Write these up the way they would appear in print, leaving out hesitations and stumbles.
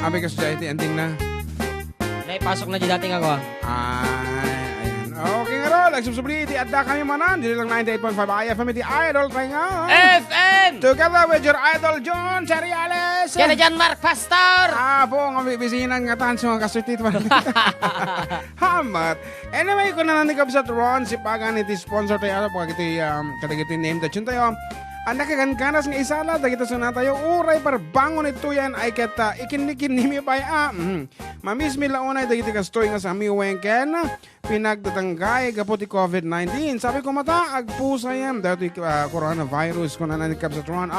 Abi ka sa ending na. Naipasok na di dating ako. Ayan. Okay nga ro, nagsubsubli, di Adda kami manan. Dili lang 98.5 IFM, di Idol tayo nga. FM! Together with your idol, John Chariales. Kaya dyan, Mark Pastor! Po, nga bibisinan nga tan sa mga kasutit. Hamat. Anyway, kung nananikab sa Ron, si Pagan iti sponsor tayo, pag iti, katagiti name that yun tayo. Ang nakagankanas ng isala, dagito sa tayo, uray para bangon ito yan, ay kata, ikinikin nimi pa Mamis mi launay, dagiti kastoy nga sa miwengken, pinagdatanggay, kaputi COVID-19. Sabi ko mata, agpusa yan, dati coronavirus, kung nananikab sa Ron,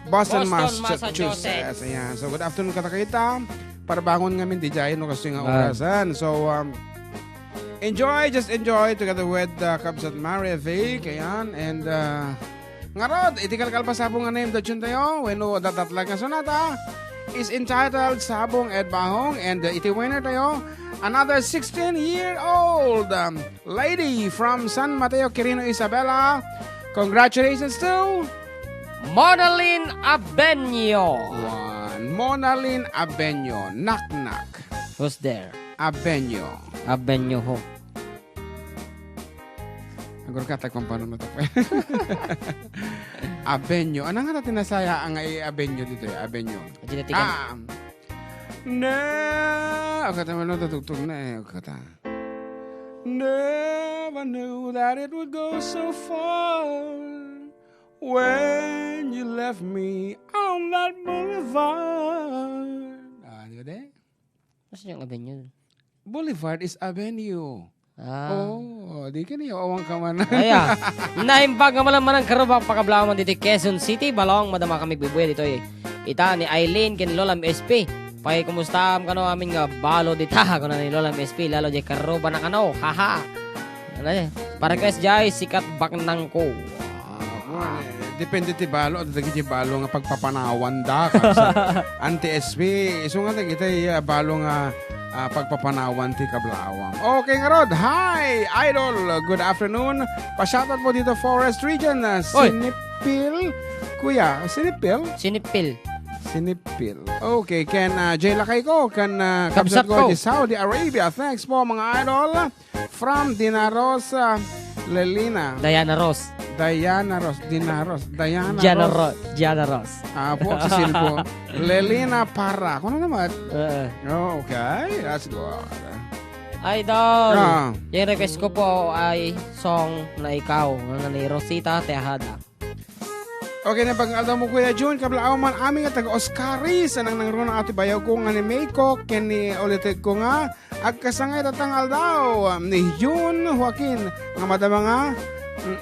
Boston, Massachusetts. Ayan. So, good afternoon katakita. Para bangon ngamin, di dyan, no, kasi nga orasan. So, just enjoy together with Kabsat Maria Vic. Ayan. And, nga rod, itikal-kal pa sabong nga name dyan tayo. Weno, datatlag nga sonata is entitled Sabong Ed Bahong. And iti winner tayo, another 16-year-old lady from San Mateo, Quirino, Isabela. Congratulations to Monalyn Abenyo. Monalyn Abenyo. Knock. Who's there? Abenyo ho. Agor ka kung paano na ito. Abenyo. Ano nga natin nasaya ang Abenyo dito? Abenyo. Na. O kata mo natutugtog na O kata. Never knew that it would go so far when you left me on that boulevard. Di ba de? Masa yung Abenyo? Boulevard is Avenue. Di ka niyo awang ka man. Aya, naimbag nga malaman ng karubak pakablaman dito Quezon City. Balong madama kami bibuya dito Ita ni Eileen ken Lolam SP. Pay kumusta am kano amin nga balo dita kuno ni Lolam SP lalo di karuba na kano. Haha. Para guys jay sikat baknang ko. Depende ti balo at dagi balo nga pagpapanawan da anti SP. So nga kita balo nga pagpapanawan ti kablawang. Okay nga Rod. Hi, Idol. Good afternoon. Pa-shoutout po dito Forest Region. Sinipil. Kuya, Sinipil? Sinipil. Okay, Ken Jay Lakay ko. Ken Kabsat ko di Saudi Arabia. Thanks po mga Idol. From Dinaros, Lelina. Diana Ross. Po, si Silpo. Lelina Para. Kung ano naman? Okay, that's good. Idol, yung request ko po ay song na ikaw, ni Rosita Tejada. Okay na pag-aldaw mo Kuya June, kablaaw man aming at taga-Oscaris, anang nangro ng ati bayaw ko nga ni Mayko, ken ni ulitig ko nga, agkasangay tatang aldaw, ni June Joaquin, nga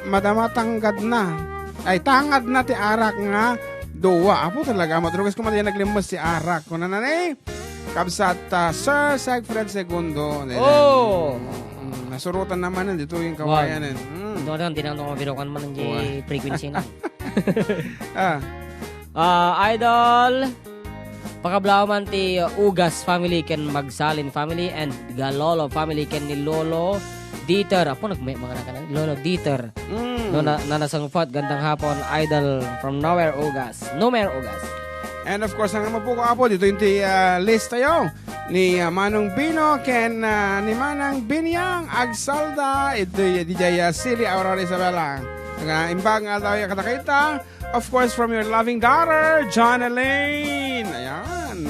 madama tanggad na. Ay, tangad na ti arak nga duwa. Apo talaga, matrugas ko mali naglimas si arak. Kung nanay, Kabsat Sir Segfred Segundo. Nasurutan naman dito yung kawayan. Doon lang, tinang mabirokan man ng frequency na. Idol, pakablaw man ti Ugas family ken Magsalin family and Galolo family ken ni Lolo Dieter. Apo nagmay mga nakanan Lolo Dieter. No nanasangpat gandang hapon Idol from Nowhere Ugas. And of course ang mapuko apo dito yung list tayo ni Manong Bino ken ni Manang Binyang Agsalda ito DJ Silly Aurora Isabela. Nga imbang daw yung katakita. Of course, from your loving daughter, John Elaine. Ayan.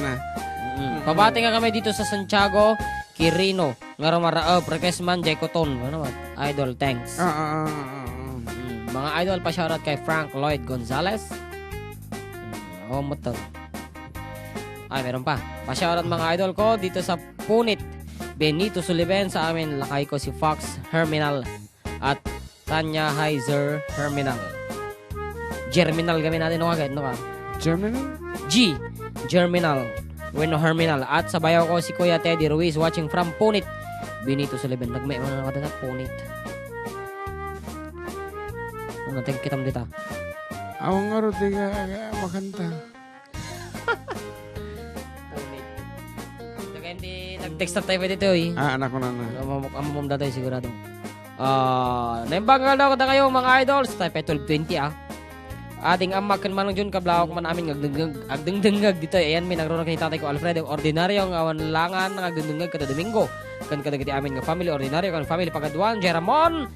Pabati nga kami dito sa Santiago, Quirino. Nga ramara, request man, Jay Coton. Ano ba? Idol, thanks. Mga idol, pa-shoutout kay Frank Lloyd Gonzalez. Motor. Ay, meron pa. Pa-shoutout mga idol ko dito sa Punit. Benito Sullivan sa amin. Lakay ko si Fox Herminal. At Tanya Heiser Herminal. Germinal kami natin no agad, no ka? Germinal? Germinal. Bueno, Herminal. At sa bayaw ko si Kuya Teddy Ruiz watching from Punit. Benito Sullivan. Nagmay mga nakadala Punit. Natin kitam dita. Awang nga rin makanta. Punit. Kaya hindi nag-text na tayo dito eh. Anak ko na na. Amamam dati sigurado. Naimbangal daw kada kayo mga idols. Type 1220 Ading amak kan manong Jun kablawak man amin agdengdengag dito. Ayan may nagrona kay tatay ko Alfredo ordinaryo nga awan langan agdengdengag kada Domingo. Kan kada kiti amin nga family ordinaryo kan family pagaduan Jeramon.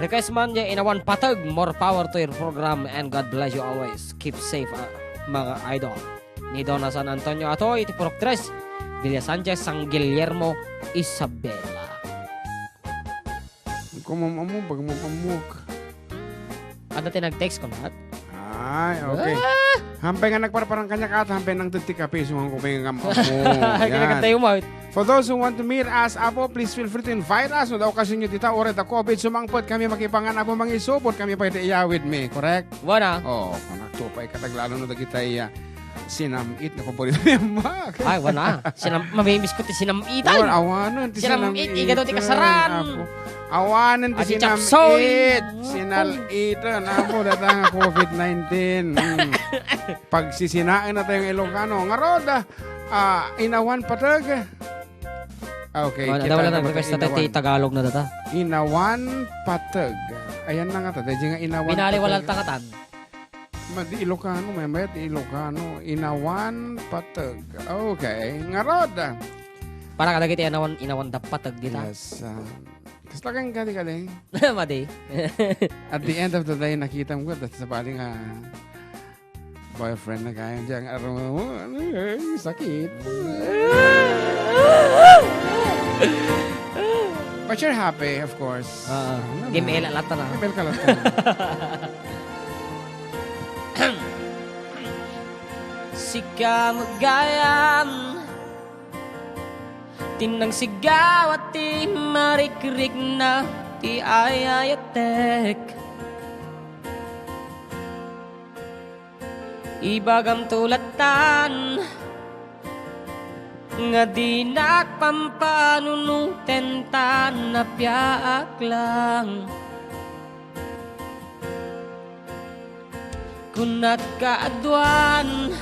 Request man niya inawan patag. More power to your program and God bless you always. Keep safe mga idol. Ni Donna San Antonio ato iti Purok 3. Villa Sanchez San Guillermo Isabela. Kumamamuk, pagmamamuk. Ada tinag-text ko lahat. Ay, okay. Hampay nga nagparparang kanyak at hampay nang tutik kape sumang kuping nga mo. Kinakantay mo. For those who want to meet us, Apo, please feel free to invite us. No daw kasi nyo dita, oret ako, COVID, sumangpot kami makipangan, Apo, mangisupot kami pa iti iyawid me, correct? Wana? Oo, kanakto pa ikataglalo no dagita iya. Sinamit na paborito niya, Mak. Ay, wana. Mamimiss ko ti sinamitan. Awanan, ti Sinamit, ikaw ti kasaran. Apo. Awanan, ti Ati sinamit. Sinalitan, Apo, datang COVID-19. Pag sisinaan na tayong Ilocano, nga roda, inawan patag. Okay, kita wala na request na tayo Tagalog na data. Inawan patag. Ayan na nga ta, nga inawan Binali patag. walang tangatan. Di Ilocano, may Ilocano. Inawan patag. Okay, nga roda. Para kada kiti inawan dapatag dita. Yes. Gusto kang kali-kali. Madi. At the end of the day, nakita mo ko, sa paling boyfriend na kaya dyan. Sakit. But you're happy, of course. Game lata na. Game ka lata. Sika magayam Tinang sigaw at ti marikrik na ti ayayatek Ibagam tulatan Nga di nakpampanunuten tan na piaak lang Kunat kaadwan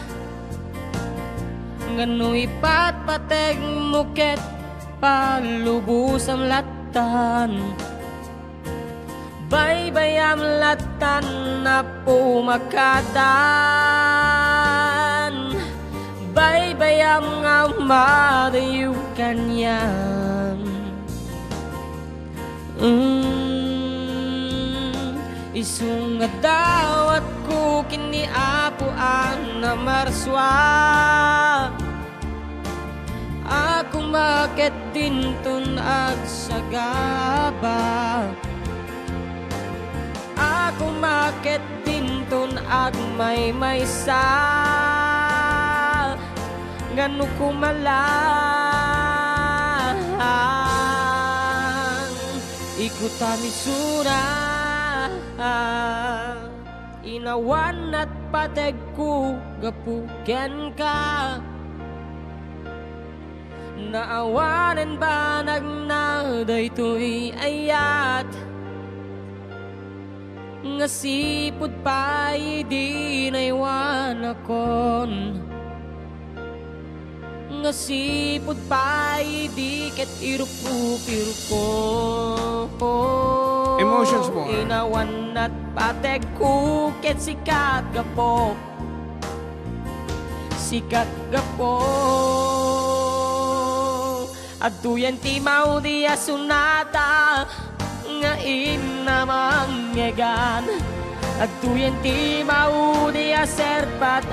Ngano ipatpateg muket palubos ang latan Baybayam latan na pumakatan Baybayam nga madayo kanyang Isunga dawat ko kiniapuan na marswa Ako maket dintun ag sagaba Ako maket dintun ag may-maysa Ngano kumalang Ikutami surah Inawan at pateg ko gapuken ka Naawanan ba nagnaday to'y ayat Nga sipod pa'y di naiwan akon Nga sipod pa'y di ket irupo-irupo Emotions mo. Inawan at pateg ko ket sikat gapo Sikat gapo At tuyan ti mau di asunata Nga inamang ngegan At tuyan ti mau di aserpat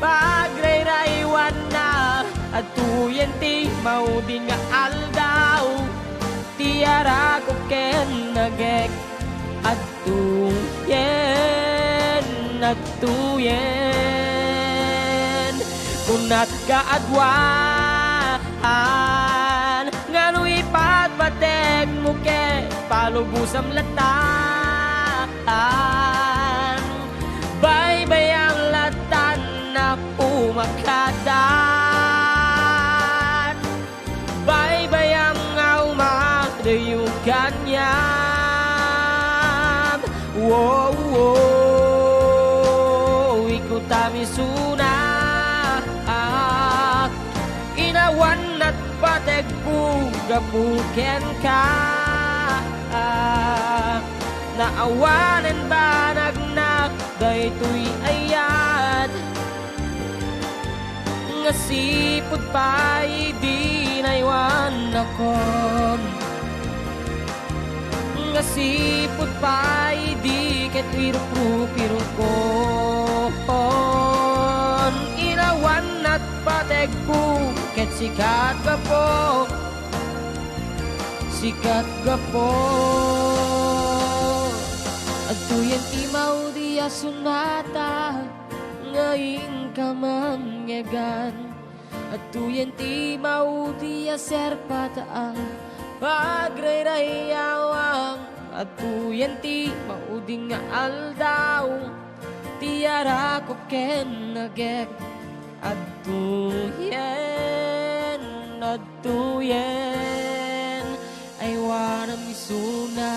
Pagrayrayawan na At tuyan ti mau di nga aldaw Tiara ko ken nagek At tuyen Kunat kaadwan Ngano ipatpateg mo ke palubusam latan Baybayang latan na umakadan Baybayang umadayugan yan Wow, wow Ikutami suna Inawan at pateg ko gapuken ka Naawanan ba nagnak daytoy ayat nga sipud pa'y di naiwan akon nga sipud pa'y di ket piruk-pirukon inawan at pategku ket sikat gapo Agtuyan ti maudi asunata ngaing kamangyagan Agtuyan ti maudi aserpataan pagrayrayawang Agtuyan ti maudi nga aldaw ti arakop ken nagek Agtuyen I wanna misuna